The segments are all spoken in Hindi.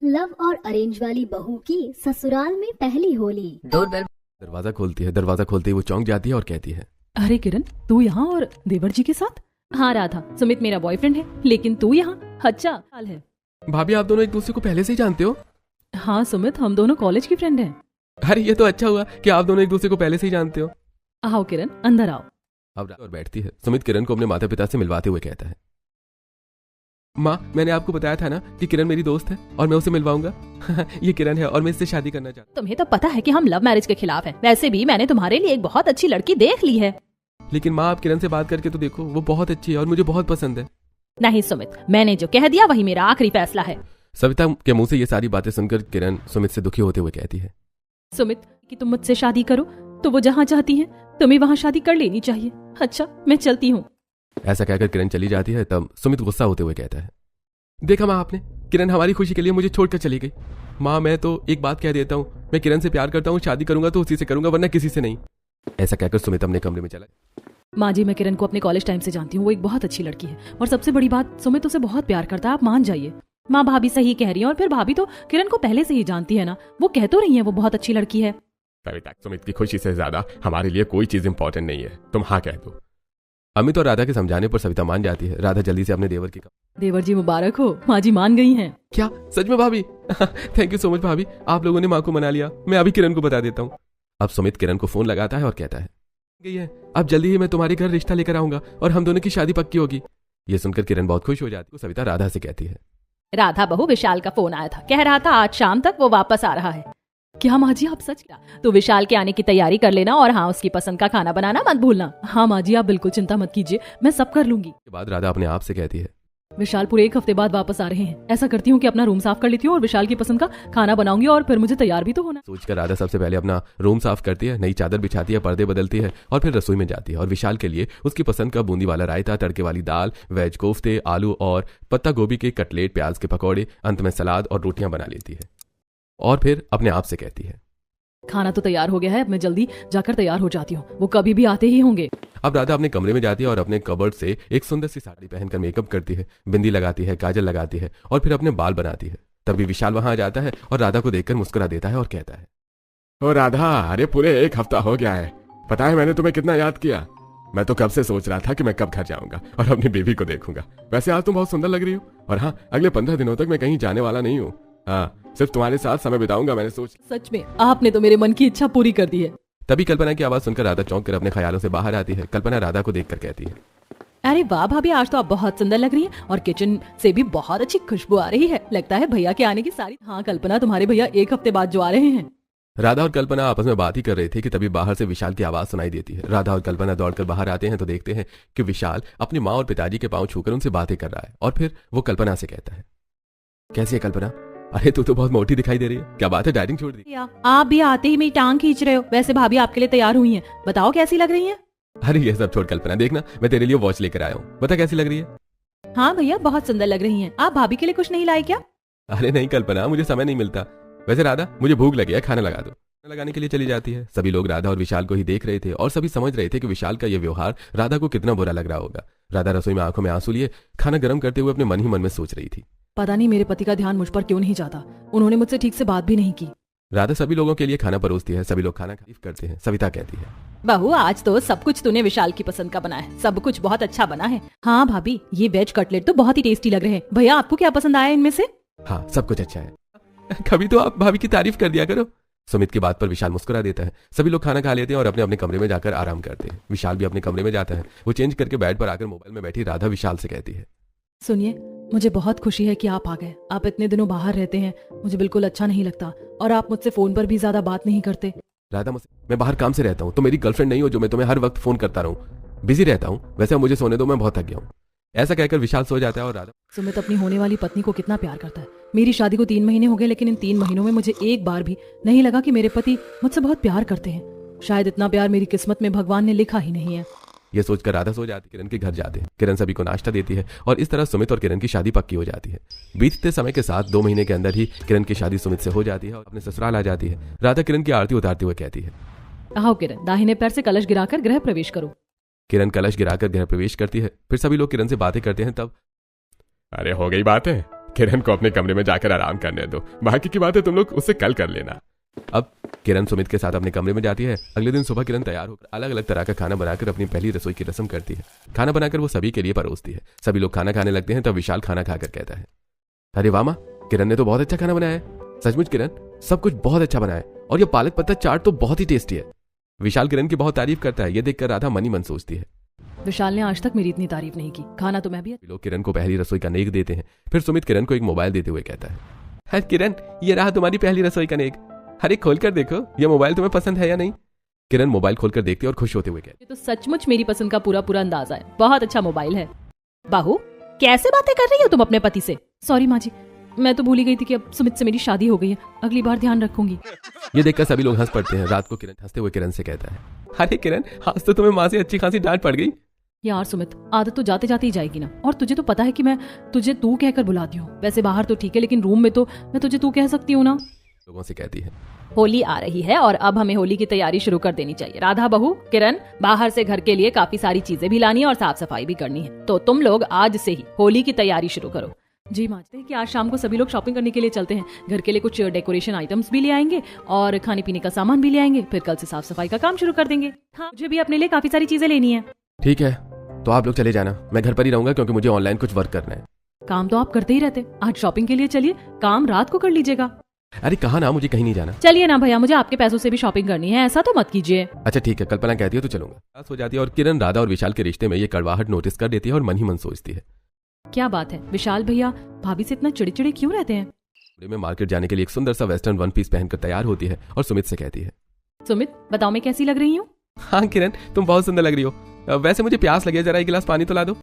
लव और अरेंज वाली बहू की ससुराल में पहली होली। डोरबेल। दरवाजा खोलती है। दरवाजा खोलते ही वो चौंक जाती है और कहती है, अरे किरण, तू यहाँ और देवर जी के साथ? हाँ राधा, सुमित मेरा बॉयफ्रेंड है, लेकिन तू यहाँ? अच्छा हाल है। भाभी आप दोनों एक दूसरे को पहले से ही जानते हो? हाँ सुमित, हम दोनों कॉलेज की फ्रेंड हैं। अरे ये तो अच्छा हुआ कि आप दोनों एक दूसरे को पहले से ही जानते हो। आओ किरण, अंदर आओ। अब और बैठती है। सुमित किरण को अपने माता पिता से मिलवाते हुए कहता है, माँ मैंने आपको बताया था ना कि किरण मेरी दोस्त है और मैं उसे मिलवाऊंगा। ये किरण है और मैं इससे शादी करना चाहता तुम्हें तो पता है कि हम लव मैरिज के खिलाफ हैं। वैसे भी मैंने तुम्हारे लिए एक बहुत अच्छी लड़की देख ली है। हूँ। लेकिन माँ आप किरण से बात करके तो देखो, वो बहुत अच्छी है और मुझे बहुत पसंद है। नहीं सुमित, मैंने जो कह दिया वही मेरा आखिरी फैसला है। सविता के मुंह से ये सारी बातें सुनकर किरण सुमित से दुखी होते हुए कहती है, सुमित कि तुम मुझसे शादी करो तो वो जहाँ चाहती है तुम्हें वहाँ शादी कर लेनी चाहिए। अच्छा मैं चलती हूँ। ऐसा कहकर किरण चली जाती है। तब सुमित गुस्सा होते हुए कहता है, देखा माँ आपने, किरण हमारी खुशी के लिए मुझे छोड़कर चली गई। माँ मैं तो एक बात कह देता हूँ, मैं किरण से प्यार करता हूँ, शादी करूंगा तो उसी से करूंगा वरना किसी से नहीं। ऐसा कहकर सुमित अपने कमरे में चला। माँ जी, मैं किरण को अपने कॉलेज टाइम से जानती हूँ। वो एक बहुत अच्छी लड़की है और सबसे बड़ी बात, सुमित उसे बहुत प्यार करता है। आप मान जाइए। माँ भाभी सही कह रही है और फिर भाभी तो किरण को पहले से ही जानती है ना। वो कह तो रही है वो बहुत अच्छी लड़की है। सविता, सुमित की खुशी से ज्यादा हमारे लिए कोई चीज इंपॉर्टेंट नहीं है, तुम हाँ कह दो। अमित और राधा के समझाने पर सविता मान जाती है। राधा जल्दी से अपने देवर की देवर जी मुबारक हो, माँ जी मान गई हैं। क्या सच में भाभी? थैंक यू सो मच भाभी, आप लोगों ने माँ को मना लिया। मैं अभी किरण को बता देता हूँ। अब सुमित किरण को फोन लगाता है और कहता है, गई है, अब जल्दी ही मैं तुम्हारे घर रिश्ता लेकर आऊंगा और हम दोनों की शादी पक्की होगी। ये सुनकर किरण बहुत खुश हो जाती है। सविता राधा से कहती है, राधा बहू, विशाल का फोन आया था, कह रहा था आज शाम तक वो वापस आ रहा है। क्या माँ जी आप सच? क्या तो विशाल के आने की तैयारी कर लेना और हाँ उसकी पसंद का खाना बनाना मत भूलना। हाँ माँ जी आप बिल्कुल चिंता मत कीजिए, मैं सब कर लूंगी। के बाद राधा अपने आप से कहती है, विशाल पूरे 1 हफ्ते बाद वापस आ रहे हैं। ऐसा करती हूँ कि अपना रूम साफ कर लेती हूँ और विशाल की पसंद का खाना बनाऊंगी और फिर मुझे तैयार भी तो होना। सोचकर राधा सबसे पहले अपना रूम साफ करती है, नई चादर बिछाती है, पर्दे बदलती है और फिर रसोई में जाती है और विशाल के लिए उसकी पसंद का बूंदी वाला रायता, तड़के वाली दाल, वेज कोफ्ते, आलू और पत्ता गोभी के कटलेट, प्याज के पकौड़े, अंत में सलाद और रोटियां बना लेती है और फिर अपने आप से कहती है, खाना तो तैयार हो गया है, अब मैं जल्दी जाकर तैयार हो जाती हूँ, वो कभी भी आते ही होंगे। अब राधा अपने कमरे में जाती है और अपने कबर्ड से एक सुंदर सी साड़ी पहनकर मेकअप करती है, बिंदी लगाती है, काजल लगाती है और फिर अपने बाल बनाती है। तभी विशाल वहां आ जाता है और राधा को देखकर मुस्कुरा देता है और कहता है, ओ राधा, अरे पूरे 1 हफ्ता हो गया है। पता है मैंने तुम्हें कितना याद किया। मैं तो कब से सोच रहा था कि मैं कब घर जाऊंगा और अपनी बीवी को देखूंगा। वैसे आज तुम बहुत सुंदर लग रही हो और हाँ, अगले 15 दिनों तक मैं कहीं जाने वाला नहीं हूँ। हाँ, सिर्फ तुम्हारे साथ समय बिताऊंगा मैंने सोच। सच में आपने तो मेरे मन की इच्छा पूरी कर दी है। तभी कल्पना की आवाज सुनकर राधा चौंक कर अपने ख्यालों से बाहर आती है। कल्पना राधा को देखकर कहती है, अरे वाह भाभी, आज तो आप बहुत सुंदर लग रही हैं और किचन से भी बहुत अच्छी खुशबू आ रही है। लगता है भैया के आने की सारी। हाँ कल्पना, तुम्हारे भैया 1 हफ्ते बाद जो आ रहे हैं। राधा और कल्पना आपस में बात ही कर रहे थे कि तभी बाहर से विशाल की आवाज सुनाई देती है। राधा और कल्पना दौड़कर बाहर आते हैं तो देखते हैं कि विशाल अपनी माँ और पिताजी के पांव छूकर उनसे बातें कर रहा है और फिर वो कल्पना से कहता है, कैसी है कल्पना? अरे तू तो बहुत मोटी दिखाई दे रही है, क्या बात है डाइटिंग छोड़ दी? आप भी आते ही मेरी टांग खींच रहे हो। वैसे भाभी आपके लिए तैयार हुई हैं, बताओ कैसी लग रही हैं? अरे ये सब छोड़ कल्पना, देखना मैं तेरे लिए वॉच लेकर आया हूँ, बता कैसी लग रही है? हाँ भैया बहुत सुंदर लग रही हैं। आप भाभी के लिए कुछ नहीं लाए क्या? अरे नहीं कल्पना, मुझे समय नहीं मिलता। वैसे राधा, मुझे भूख लगी है, खाना लगा दो। खाना लगाने के लिए चली जाती है। सभी लोग राधा और विशाल को ही देख रहे थे और सभी समझ रहे थे कि विशाल का यह व्यवहार राधा को कितना बुरा लग रहा होगा। राधा रसोई में आंखों में आंसू लिए खाना गर्म करते हुए अपने मन ही मन में सोच रही थी, पता नहीं मेरे पति का ध्यान मुझ पर क्यों नहीं जाता। उन्होंने मुझसे ठीक से बात भी नहीं की। राधा सभी लोगों के लिए खाना परोसती है, सभी लोग खाना तारीफ करते हैं। सविता कहती है, बहू आज तो सब कुछ तूने विशाल की पसंद का बनाया है, सब कुछ बहुत अच्छा बना है। हाँ भाभी, ये वेज कटलेट तो बहुत ही टेस्टी लग रहे हैं। भैया आपको क्या पसंद आया इनमें से? हाँ सब कुछ अच्छा है। कभी तो आप भाभी की तारीफ कर दिया करो। सुमित की बात पर विशाल मुस्कुरा देता है। सभी लोग खाना खा लेते हैं और अपने अपने कमरे में जाकर आराम करते हैं। विशाल भी अपने कमरे में जाता है। वो चेंज करके बेड पर आकर मोबाइल में बैठी राधा विशाल से कहती है, सुनिए, मुझे बहुत खुशी है कि आप आ गए। आप इतने दिनों बाहर रहते हैं, मुझे बिल्कुल अच्छा नहीं लगता और आप मुझसे फोन पर भी ज्यादा बात नहीं करते। राधा, मैं बाहर काम से रहता हूँ, तो मेरी गर्लफ्रेंड नहीं हो जो मैं तुम्हें हर वक्त फोन करता रहूँ। बिजी रहता हूँ, वैसे मुझे सोने दो, मैं बहुत थक गया हूँ। ऐसा कहकर विशाल सो जाता है और राधा। सुमित अपनी होने वाली पत्नी को कितना प्यार करता है। मेरी शादी को 3 महीने हो गए, लेकिन इन 3 महीनों में मुझे एक बार भी नहीं लगा कि मेरे पति मुझसे बहुत प्यार करते हैं। शायद इतना प्यार मेरी किस्मत में भगवान ने लिखा ही नहीं है। ये सोचकर राधा सो जाती है। किरण के घर जाते हैं। किरण सभी को नाश्ता देती है और इस तरह सुमित और किरण की शादी पक्की हो जाती है। बीतते समय के साथ 2 महीने के अंदर ही किरण की शादी सुमित से हो जाती है और अपने ससुराल आ जाती है। राधा किरण की आरती उतारते हुए कहती है, आओ किरण, दाहिने पैर से कलश गिराकर गृह प्रवेश करो। किरण कलश गिराकर गृह प्रवेश करती है। फिर सभी लोग किरण से बातें करते हैं। तब अरे हो गई बातें, किरण को अपने कमरे में जाकर आराम करने दो, बाकी की बातें तुम लोग उससे कल कर लेना। अब किरण सुमित के साथ अपने कमरे में जाती है। अगले दिन सुबह किरण तैयार होकर अलग अलग तरह का खाना बनाकर अपनी पहली रसोई की रस्म करती है। खाना बनाकर वो सभी के लिए परोसती है। सभी लोग खाना खाने लगते हैं, तब विशाल खाना खाकर कहता है, अरे वाह माँ, किरण ने तो बहुत अच्छा खाना बनाया है। सचमुच किरण, सब कुछ बहुत अच्छा बनाया है और ये पालक पत्ता चाट तो बहुत ही टेस्टी है। विशाल किरण की बहुत तारीफ करता है। ये देखकर राधा मन ही मन सोचती है, विशाल ने आज तक मेरी इतनी तारीफ नहीं की, खाना तो मैं भी। लोग किरण को पहली रसोई का नेक देते हैं। फिर सुमित किरण को एक मोबाइल देते हुए कहता है, किरण, ये रहा तुम्हारी पहली रसोई का नेक। अरे खोल कर देखो, ये मोबाइल तुम्हें पसंद है या नहीं। किरण मोबाइल खोलकर देखती है और खुश होते हुए कहती ये तो सचमुच मेरी पसंद का पूरा पूरा अंदाजा है, बहुत अच्छा मोबाइल है। बाहू, कैसे बातें कर रही हो तुम अपने पति से? सॉरी माँ जी, मैं तो भूल ही गई थी कि अब सुमित से मेरी शादी हो गई है, अगली बार ध्यान रखूंगी। ये देखकर सभी लोग हंस पड़ते हैं। रात को किरण हंसते हुए किरण से कहता है, अरे किरण, आज तो तुम्हें माँ से अच्छी खासी डांट पड़ गई। यार सुमित, आदत तो जाते जाते ही जाएगी ना, और तुझे तो पता है कि मैं तुझे तू कहकर बुलाती हूँ। वैसे बाहर तो ठीक है, लेकिन रूम में तो मैं तुझे तू कह सकती हूँ ना। लोगों से कहती है, होली आ रही है और अब हमें होली की तैयारी शुरू कर देनी चाहिए। राधा बहू, किरण, बाहर से घर के लिए काफी सारी चीजें भी लानी है और साफ सफाई भी करनी है, तो तुम लोग आज से ही होली की तैयारी शुरू करो। जी मानते हैं कि आज शाम को सभी लोग शॉपिंग करने के लिए चलते हैं। घर के लिए कुछ डेकोरेशन आइटम्स भी ले आएंगे और खाने पीने का सामान भी ले आएंगे। फिर कल से साफ सफाई का काम शुरू कर देंगे। हाँ, मुझे भी अपने लिए काफी सारी चीजें लेनी है। ठीक है, तो आप लोग चले जाना, मैं घर पर ही रहूंगा क्योंकि मुझे ऑनलाइन कुछ वर्क करना है। काम तो आप करते ही रहते, आज शॉपिंग के लिए चलिए, काम रात को कर लीजिएगा। अरे कहा ना, मुझे कहीं नहीं जाना। चलिए ना भैया, मुझे आपके पैसों से भी शॉपिंग करनी है, ऐसा तो मत कीजिए। अच्छा ठीक है, कल्पना कहती है तो चलूंगा। पास हो जाती है और किरण राधा और विशाल के रिश्ते में ये कड़वाहट नोटिस कर देती है और मन ही मन सोचती है, क्या बात है, विशाल भैया भाभी से इतना चिड़चिड़े क्यों रहते हैं? में मार्केट जाने के लिए एक सुंदर सा वेस्टर्न वन पीस पहनकर तैयार होती है और सुमित से कहती है, सुमित बताओ मैं कैसी लग रही हूँ? हाँ किरण, तुम बहुत सुंदर लग रही हो। वैसे मुझे प्यास लगी है, जरा एक गिलास पानी तो ला दो।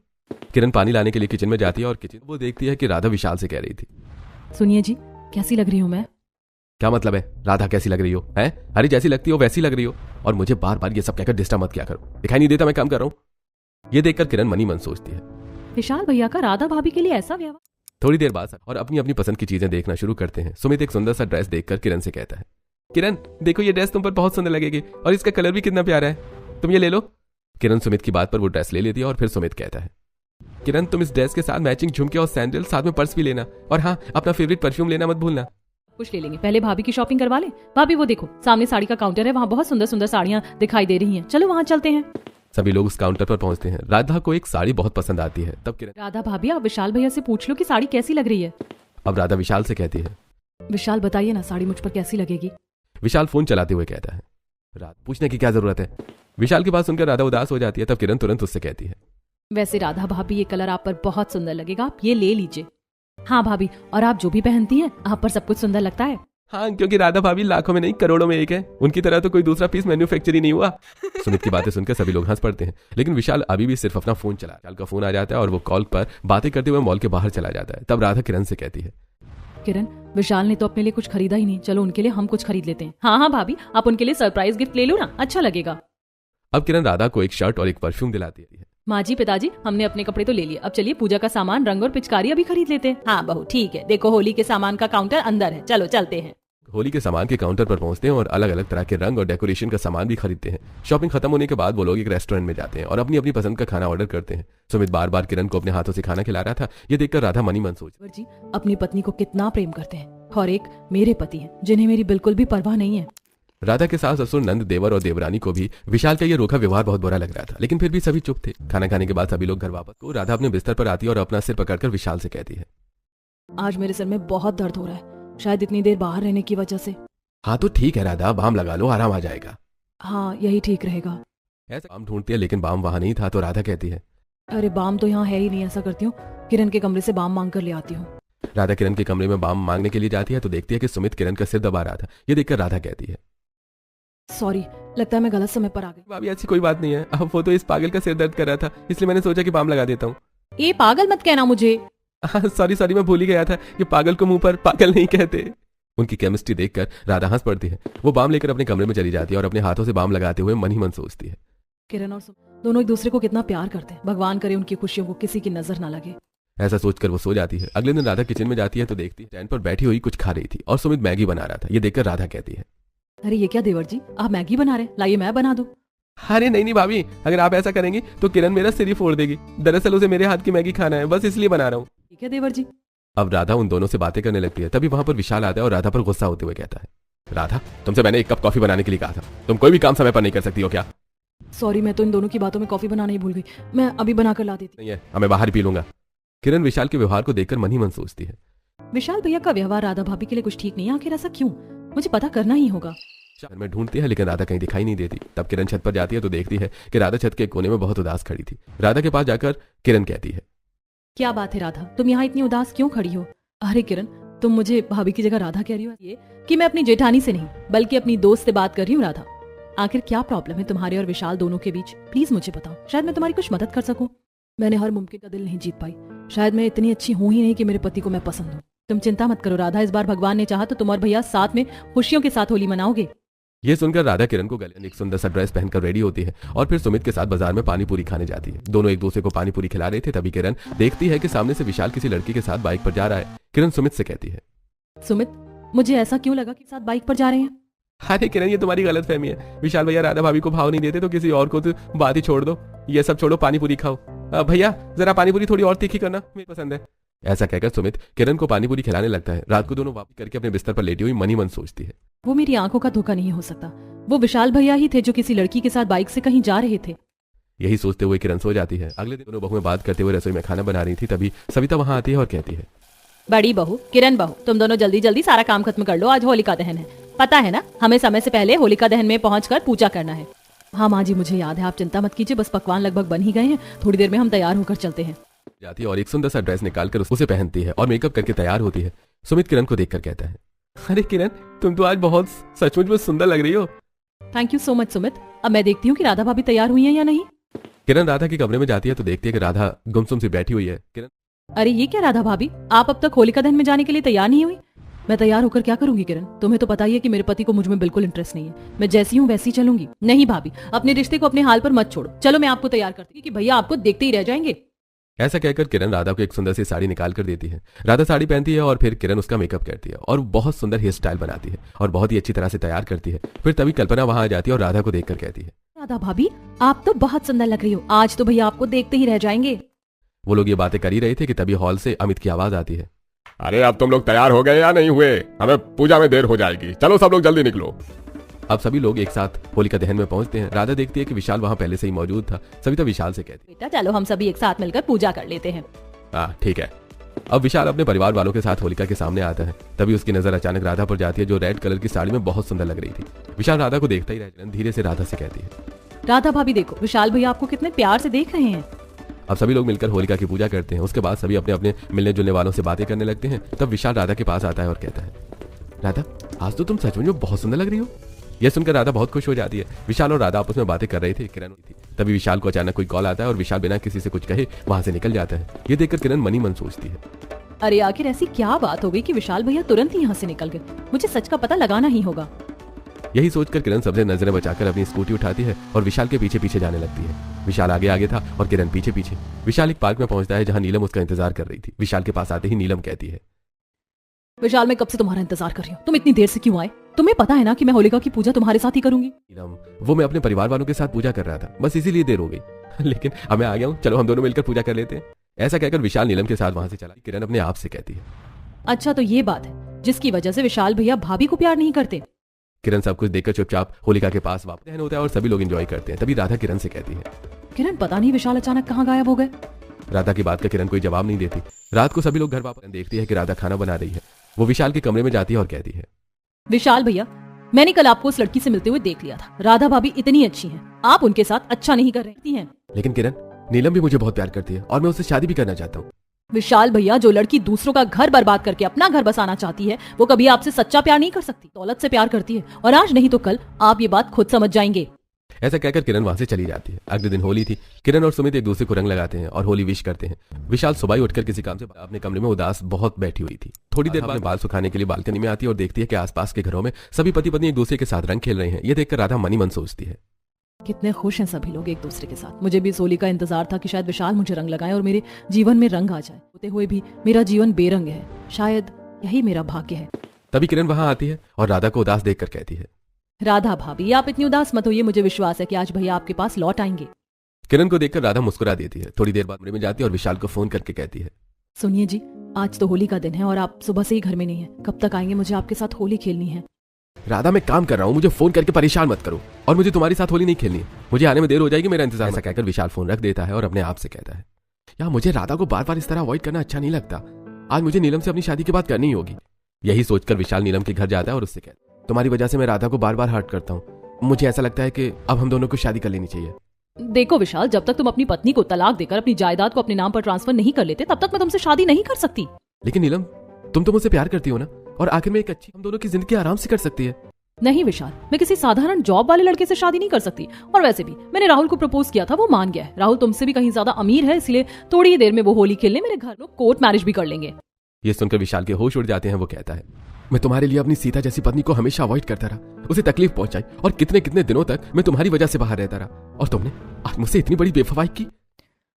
किरण पानी लाने के लिए किचन में जाती है और किचन वो देखती है कि राधा विशाल से कह रही थी, सुनिए जी, कैसी लग रही हूँ मैं? क्या मतलब है, राधा कैसी लग रही हो? हैं? अरे जैसी लगती हो वैसी लग रही हो, और मुझे बार बार ये सब कहकर डिस्टर्ब मत किया करो, दिखाई नहीं देता मैं काम कर रहा हूँ। ये देखकर किरण मन ही मन सोचती है, विशाल भैया का राधा भाभी के लिए ऐसा व्यवहार। थोड़ी देर बाद और अपनी अपनी पसंद की चीजें देखना शुरू करते हैं। सुमित एक सुंदर सा ड्रेस देखकर किरण से कहता है, किरण देखो, ये ड्रेस तुम पर बहुत सुंदर लगेगी और इसका कलर भी कितना प्यारा है, तुम ये ले लो। किरण सुमित की बात पर वो ड्रेस ले लेती है और फिर सुमित कहता है, किरण तुम इस ड्रेस के साथ मैचिंग झुमके और सैंडल, साथ में पर्स भी लेना, और हाँ, अपना फेवरेट परफ्यूम लेना मत भूलना। कुछ ले लेंगे, पहले भाभी की शॉपिंग करवा ले। भाभी वो देखो, सामने साड़ी का काउंटर है, वहाँ बहुत सुंदर सुंदर साड़ियाँ दिखाई दे रही हैं, चलो वहाँ चलते हैं। सभी लोग उस काउंटर पर पहुंचते हैं। राधा को एक साड़ी बहुत पसंद आती है। तब किरण, राधा भाभी आप विशाल भैया से पूछ लो कि साड़ी कैसी लग रही है। अब राधा विशाल से कहती है, विशाल बताइए ना, साड़ी मुझ पर कैसी लगेगी? विशाल फोन चलाते हुए कहता है, राधा पूछने की क्या जरूरत है। विशाल की बात सुनकर राधा उदास हो जाती है। तब किरण तुरंत उससे कहती है, वैसे राधा भाभी ये कलर आप पर बहुत सुंदर लगेगा, आप ये ले लीजिए। हाँ भाभी, और आप जो भी पहनती हैं आप पर सब कुछ सुंदर लगता है। हाँ, क्योंकि राधा भाभी लाखों में नहीं करोड़ों में एक है, उनकी तरह तो कोई दूसरा पीस मैन्युफैक्चर ही नहीं हुआ। सुमित की बातें सुनकर सभी लोग हंस पड़ते हैं, लेकिन विशाल अभी भी सिर्फ अपना फोन चला। विशाल का फोन आ जाता है और वो कॉल पर बातें करते हुए मॉल के बाहर चला जाता है। तब राधा किरण से कहती है, किरण विशाल ने तो अपने लिए कुछ खरीदा ही नहीं, चलो उनके लिए हम कुछ खरीद लेते हैं। हाँ हाँ भाभी, आप उनके लिए सरप्राइज गिफ्ट ले लो ना, अच्छा लगेगा। अब किरण राधा को एक शर्ट और एक परफ्यूम दिलाती है। माँ जी, पिताजी, हमने अपने कपड़े तो ले लिए, अब चलिए पूजा का सामान, रंग और पिचकारी अभी खरीद लेते हैं। हाँ बहू ठीक है, देखो होली के सामान का काउंटर अंदर है, चलो चलते हैं। होली के सामान के काउंटर पर पहुंचते हैं और अलग अलग तरह के रंग और डेकोरेशन का सामान भी खरीदते हैं। शॉपिंग खत्म होने के बाद वो लोग एक रेस्टोरेंट में जाते हैं और अपनी अपनी पसंद का खाना ऑर्डर करते हैं। सुमित बार बार किरण को अपने हाथों से खाना खिला रहा था। ये देखकर राधा मनी मन सोच, जी अपनी पत्नी को कितना प्रेम करते हैं, और एक मेरे पति हैं जिन्हें मेरी बिल्कुल भी परवाह नहीं है। राधा के सास ससुर नंद, देवर और देवरानी को भी विशाल का ये रोका व्यवहार बहुत बुरा लग रहा था, लेकिन फिर भी सभी चुप थे। खाना खाने के बाद सभी लोग घर वापस को राधा अपने बिस्तर पर आती है और अपना सिर पकड़कर विशाल से कहती है, आज मेरे सिर में बहुत दर्द हो रहा है, शायद इतनी देर बाहर रहने की वजह से। हाँ तो ठीक है राधा, बाम लगा लो, आराम आ जाएगा। हाँ यही ठीक रहेगा। ऐसा बाम ढूंढती है लेकिन बाम वहां नहीं था। तो राधा कहती है, अरे बाम तो यहाँ है ही नहीं, ऐसा करती हूँ किरण के कमरे से बाम मांग कर ले आती हूँ। राधा किरण के कमरे में बाम मांगने के लिए जाती है तो देखती है कि सुमित किरण का सिर दबा रहा था। ये देखकर राधा कहती है, सॉरी, लगता है मैं गलत समय पर आ गई। भाभी ऐसी कोई बात नहीं है, अब वो तो इस पागल का सिर दर्द कर रहा था, इसलिए मैंने सोचा कि बाम लगा देता हूँ। ये पागल मत कहना मुझे। सॉरी सॉरी, मैं भूल ही गया था, ये पागल को मुंह पर पागल नहीं कहते। उनकी केमिस्ट्री देखकर राधा हंस पड़ती है। वो बाम लेकर अपने कमरे में चली जाती है और अपने हाथों से बाम लगाते हुए मन ही मन सोचती है, किरण और सुमित दोनों एक दूसरे को कितना प्यार करते हैं, भगवान करे उनकी खुशियों को किसी की नजर ना लगे। ऐसा सोचकर वो सो जाती है। अगले दिन राधा किचन में जाती है तो देखती है स्टैंड पर बैठी हुई कुछ खा रही थी और सुमित मैगी बना रहा था। ये देखकर राधा कहती है, अरे ये क्या देवर जी, आप मैगी बना रहे, लाइए मैं बना दूं। अरे नहीं नहीं भाभी, अगर आप ऐसा करेंगी तो किरण मेरा सिर ही फोड़ देगी। दरअसल उसे मेरे हाथ की मैगी खाना है, बस इसलिए बना रहा हूँ। ठीक है देवर जी। अब राधा उन दोनों से बातें करने लगती है। तभी वहां पर विशाल आता है और राधा पर गुस्सा होते हुए कहता है, राधा, तुमसे मैंने 1 कप कॉफी बनाने के लिए कहा था, तुम कोई भी काम समय पर नहीं कर सकती हो क्या? सॉरी, मैं तो इन दोनों की बातों में कॉफी बनाना ही भूल गई। मैं अभी बनाकर ला देती। नहीं है, हमें बाहर ही पी लूंगा। किरण विशाल के व्यवहार को देखकर मन ही मन सोचती है, विशाल भैया का व्यवहार राधा भाभी के लिए कुछ ठीक नहीं है। आखिर ऐसा क्यों? मुझे पता करना ही होगा। घर में ढूंढती है लेकिन राधा कहीं दिखाई नहीं देती। तब किरण छत पर जाती है तो देखती है कि राधा छत के एक कोने में बहुत उदास खड़ी थी। राधा के पास जाकर किरण कहती है, क्या बात है राधा, तुम यहाँ इतनी उदास क्यों खड़ी हो? अरे किरण, तुम मुझे भाभी की जगह राधा कह रही हो? ये कि मैं अपनी जेठानी से नहीं बल्कि अपनी दोस्त से बात कर रही हूँ। राधा, आखिर क्या प्रॉब्लम है तुम्हारे और विशाल दोनों के बीच? प्लीज मुझे बताओ, शायद मैं तुम्हारी कुछ मदद कर सकूं। मैंने हर मुमकिन का दिल नहीं जीत पाई। शायद मैं इतनी अच्छी हूं ही नहीं कि मेरे पति को मैं पसंद हूँ। तुम चिंता मत करो राधा, इस बार भगवान ने चाहा तो तुम और भैया साथ में खुशियों के साथ होली मनाओगे। ये सुनकर राधा किरण को गले में एक सुंदर सा ड्रेस पहनकर रेडी होती है और फिर सुमित के साथ बाजार में पानी पूरी खाने जाती है। दोनों एक दूसरे को पानी पूरी खिला रहे थे। तभी किरण देखती है कि सामने से विशाल किसी लड़की के साथ बाइक पर जा रहा है। किरण सुमित से कहती है, सुमित, मुझे ऐसा क्यों लगा कि साथ बाइक पर जा रहे हैं? अरे किरण, ये तुम्हारी गलत फहमी है। विशाल भैया राधा भाभी को भाव नहीं देते तो किसी और को तो बात ही छोड़ दो। ये सब छोड़ो, पानी पूरी खाओ। भैया जरा पानी पूरी थोड़ी और तीखी करना, मुझे पसंद है। ऐसा कहकर सुमित किरण को पानी पूरी खिलाने लगता है। रात को दोनों वापस करके अपने बिस्तर पर लेटी हुई मन ही मन सोचती है, वो मेरी आंखों का धोखा नहीं हो सकता। वो विशाल भैया ही थे जो किसी लड़की के साथ बाइक से कहीं जा रहे थे। यही सोचते हुए किरण सो जाती है। अगले दिन दोनों बहुएं बात करते हुए रसोई में खाना बना रही थी। तभी सविता वहां आती है और कहती है, बड़ी बहू, किरण बहू, तुम दोनों जल्दी जल्दी सारा काम खत्म कर लो। आज होलिका दहन है, पता है ना? हमें समय से पहले होलिका दहन में पहुंचकर पूजा करना है। हाँ माँ जी, मुझे याद है, आप चिंता मत कीजिए, बस पकवान लगभग बन ही गए हैं। थोड़ी देर में हम तैयार होकर चलते हैं। जाती है और एक सुंदर सा ड्रेस निकालकर उसे पहनती है और मेकअप करके तैयार होती है। सुमित किरण को देखकर कहता है, अरे किरण, तुम तो आज बहुत सचमुच में सुंदर लग रही हो। Thank you so much Sumit. अब मैं देखती हूँ कि राधा भाभी तैयार हुई है या नहीं। किरण राधा के कमरे में जाती है तो देखती है कि राधा गुमसुम सी बैठी हुई है। किरण, अरे ये क्या राधा भाभी, आप अब तक होलिका दहन में जाने के लिए तैयार नहीं हुई? मैं तैयार होकर क्या करूंगी किरण? तुम्हें तो पता ही है कि मेरे पति को मुझ में बिल्कुल इंटरेस्ट नहीं है। मैं जैसी हूँ वैसी चलूंगी। नहीं भाभी, अपने रिश्ते को अपने हाल पर मत छोड़ो। चलो मैं आपको तैयार करती हूँ कि भैया आपको देखते ही रह जाएंगे। ऐसा कहकर किरण राधा को एक सुंदर सी साड़ी निकाल कर देती है। राधा साड़ी पहनती है और फिर किरण उसका मेकअप करती है और बहुत सुंदर हेयर स्टाइल बनाती है और बहुत ही अच्छी तरह से तैयार करती है। फिर तभी कल्पना वहां आ जाती है और राधा को देखकर कहती है, राधा भाभी, आप तो बहुत सुंदर लग रही हो। आज तो भैया आपको देखते ही रह जाएंगे। वो लोग ये बातें कर ही रहे थे कि तभी हॉल से अमित की आवाज आती है, अरे अब तुम लोग तैयार हो गए या नहीं हुए? हमें पूजा में देर हो जाएगी, चलो सब लोग जल्दी निकलो। अब सभी लोग एक साथ होलिका दहन में पहुंचते हैं। राधा देखती है कि विशाल वहां पहले से ही मौजूद था। सविता विशाल से कहती है, बेटा चलो हम सभी एक साथ मिलकर पूजा कर लेते हैं। ठीक है। अब विशाल अपने परिवार वालों के साथ होलिका के सामने आता है। तभी उसकी नजर अचानक राधा पर जाती है जो रेड कलर की साड़ी में बहुत सुंदर लग रही थी। विशाल राधा को देखता ही रह जाता, धीरे से राधा से कहती है, राधा भाभी देखो, विशाल भैया आपको कितने प्यार से देख रहे हैं। अब सभी लोग मिलकर होलिका की पूजा करते हैं। उसके बाद सभी अपने अपने मिलने जुलने वालों से बातें करने लगते हैं। तब विशाल राधा के पास आता है और कहता है, राधा, आज तो तुम सच में बहुत सुंदर लग रही हो। यह सुनकर राधा बहुत खुश हो जाती है। विशाल और राधा आपस में बातें कर रहे थे, किरण थी। तभी विशाल को अचानक कोई कॉल आता है और विशाल बिना किसी से कुछ कहे वहां से निकल जाता है। ये देखकर किरण मनी मन सोचती है, अरे आखिर ऐसी क्या बात हो गई कि विशाल भैया तुरंत ही यहाँ से निकल गए? मुझे सच का पता लगाना ही होगा। यही सोचकर किरण सबसे नजरें बचाकर अपनी स्कूटी उठाती है और विशाल के पीछे पीछे जाने लगती है। विशाल आगे आगे था और किरण पीछे पीछे। विशाल एक पार्क में पहुंचता है जहां नीलम उसका इंतजार कर रही थी। विशाल के पास आते ही नीलम कहती है, विशाल, मैं कब से तुम्हारा इंतजार कर रही हूँ। तुम इतनी देर से क्यों आए? तुम्हें पता है ना कि मैं होलिका की पूजा तुम्हारे साथ ही करूंगी। नीलम, वो मैं अपने परिवार वालों के साथ पूजा कर रहा था, बस इसीलिए देर हो गई। लेकिन अब मैं आ गया हूँ, चलो हम दोनों मिलकर पूजा कर लेते हैं। ऐसा कहकर विशाल नीलम के साथ वहां से चला। किरण अपने आप से कहती है, अच्छा तो ये बात है जिसकी वजह से विशाल भैया भाभी को प्यार नहीं करते। किरण सब कुछ देखकर चुपचाप होलिका के पास वापस दहन होता है और सभी लोग एंजॉय करते हैं। तभी राधा किरण से कहती है, किरण, पता नहीं विशाल अचानक कहाँ गायब हो गए। राधा की बात का किरण कोई जवाब नहीं देती। रात को सभी लोग घर वापस देखती है कि राधा खाना बना रही है। वो विशाल के कमरे में जाती है और कहती है, विशाल भैया, मैंने कल आपको उस लड़की से मिलते हुए देख लिया था। राधा भाभी इतनी अच्छी हैं, आप उनके साथ अच्छा नहीं कर रही हैं। लेकिन किरण, नीलम भी मुझे बहुत प्यार करती है और मैं उससे शादी भी करना चाहता हूँ। विशाल भैया, जो लड़की दूसरों का घर बर्बाद करके अपना घर बसाना चाहती है वो कभी आपसे सच्चा प्यार नहीं कर सकती। दौलत से प्यार करती है और आज नहीं तो कल आप ये बात खुद समझ जाएंगे। ऐसा कहकर किरण वहां से चली जाती है। अगले दिन होली थी। किरण और सुमित एक दूसरे को रंग लगाते हैं और होली विश करते हैं। विशाल सुबह ही उठकर किसी काम से अपने कमरे में उदास बहुत बैठी हुई थी। थोड़ी देर बाद बाल सुखाने के लिए बालकनी में आती है और देखती है कि आसपास के घरों में सभी पति पत्नी एक दूसरे के साथ रंग खेल रहे हैं। ये देखकर राधा मनी मन सोचती है, कितने खुश हैं सभी लोग एक दूसरे के साथ। मुझे भी इस होली का इंतजार था कि शायद विशाल मुझे रंग लगाए और मेरे जीवन में रंग आ जाए। होते हुए भी मेरा जीवन बेरंग है। शायद यही मेरा भाग्य है। तभी किरण वहां आती है और राधा को उदास देखकर कहती है, राधा भाभी, आप इतनी उदास मत होइए। मुझे विश्वास है कि आज भैया आपके पास लौट आएंगे। किरण को देखकर राधा मुस्कुरा देती है। थोड़ी देर बाद कमरे में जाती है और विशाल को फोन करके कहती है, सुनिए जी, आज तो होली का दिन है और आप सुबह से ही घर में नहीं है। कब तक आएंगे? मुझे आपके साथ होली खेलनी है। राधा, मैं काम कर रहा हूँ, मुझे फोन करके परेशान मत करो। और मुझे तुम्हारे साथ होली नहीं खेलनी है, मुझे आने में देर हो जाएगी, मेरा इंतजार। ऐसा कहकर विशाल फोन रख देता है और अपने आप से कहता है, यार मुझे राधा को बार बार इस तरह अवॉइड करना अच्छा नहीं लगता। आज मुझे नीलम से अपनी शादी की बात करनी ही होगी। यही सोचकर विशाल नीलम के घर जाता है और उससे कहता है, तुम्हारी वजह से मैं राधा को बार बार हर्ट करता हूँ। मुझे ऐसा लगता है कि अब हम दोनों को शादी कर लेनी चाहिए। देखो विशाल, जब तक तुम अपनी पत्नी को तलाक देकर अपनी जायदाद को अपने नाम पर ट्रांसफर नहीं कर लेते, तब तक मैं तुमसे शादी नहीं कर सकती। लेकिन नीलम, तुम तो मुझसे प्यार करती हो ना, और आखिर में एक अच्छी हम दोनों की जिंदगी आराम से कट सकती है। नहीं विशाल, मैं किसी साधारण जॉब वाले लड़के से शादी नहीं कर सकती। और वैसे भी मैंने राहुल को प्रपोज किया था, वो मान गया है। राहुल तुमसे भी कहीं ज्यादा अमीर है, इसलिए थोड़ी ही देर में वो होली खेलने मेरे घर लोग कोर्ट मैरिज भी कर लेंगे। ये सुनकर विशाल के होश उड़ जाते हैं। वो कहता है, मैं तुम्हारे लिए अपनी सीता जैसी पत्नी को हमेशा अवॉइड करता रहा, उसे तकलीफ पहुंचाई, और कितने कितने दिनों तक मैं तुम्हारी वजह से बाहर रहता रहा, और तुमने आज मुझसे इतनी बड़ी बेवफाई की।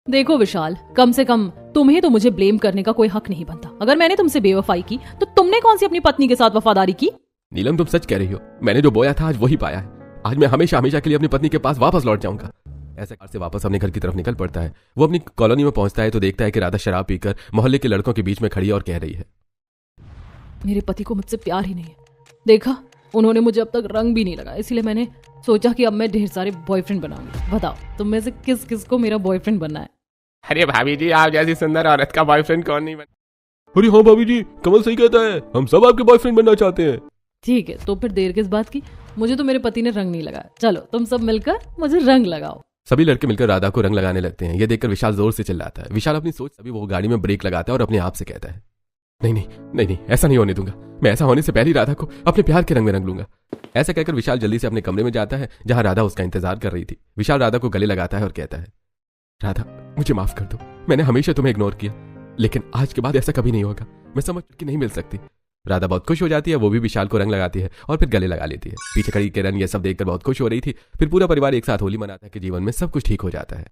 देखो विशाल, कम से कम तुम्हें तो मुझे ब्लेम करने का कोई हक नहीं बनता। अगर मैंने तुमसे बेवफाई की तो तुमने कौन सी अपनी पत्नी के साथ वफादारी की? नीलम, तुम सच कह रही हो। मैंने जो बोया था आज वही पाया है। आज मैं हमेशा हमेशा के लिए अपनी पत्नी के पास वापस लौट जाऊंगा। ऐसे कार से वापस अपने घर की तरफ निकल पड़ता है। वो अपनी कॉलोनी में पहुंचता है तो देखता है कि राधा शराब पीकर मोहल्ले के लड़कों के बीच में खड़ी है और कह रही है, मेरे पति को मुझसे प्यार ही नहीं है। देखा, उन्होंने मुझे अब तक रंग भी नहीं लगाया, इसलिए मैंने सोचा कि अब मैं ढेर सारे बॉयफ्रेंड बनाऊंगी। बताओ तुम में से किस किस को मेरा बॉयफ्रेंड बनना है? अरे भाभी जी, आप जैसी सुंदर औरत का बॉयफ्रेंड कौन नहीं बना। अरे हाँ भाभी जी, कमल सही कहता है, हम सब आपके बॉयफ्रेंड बनना चाहते हैं। ठीक है, तो फिर देर किस बात की? मुझे तो मेरे पति ने रंग नहीं लगाया। चलो तुम सब मिलकर मुझे रंग लगाओ। सभी लड़के मिलकर राधा को रंग लगाने लगते हैं। ये देखकर विशाल जोर से चिल्लाता है। विशाल अपनी सोच सभी वो गाड़ी में ब्रेक लगाता है और अपने आप से कहता है, नहीं नहीं नहीं नहीं, ऐसा नहीं होने दूंगा। मैं ऐसा होने से पहले राधा को अपने प्यार के रंग में रंग लूंगा। ऐसा कहकर विशाल जल्दी से अपने कमरे में जाता है जहां राधा उसका इंतजार कर रही थी। विशाल राधा को गले लगाता है और कहता है, राधा मुझे माफ कर दो, मैंने हमेशा तुम्हें इग्नोर किया, लेकिन आज के बाद ऐसा कभी नहीं होगा। मैं समझ कि नहीं मिल सकती। राधा बहुत खुश हो जाती है। वो भी विशाल को रंग लगाती है और फिर गले लगा लेती है। पीछे खड़ी किरण ये सब देखकर बहुत खुश हो रही थी। फिर पूरा परिवार एक साथ होली मनाता है कि जीवन में सब कुछ ठीक हो जाता है।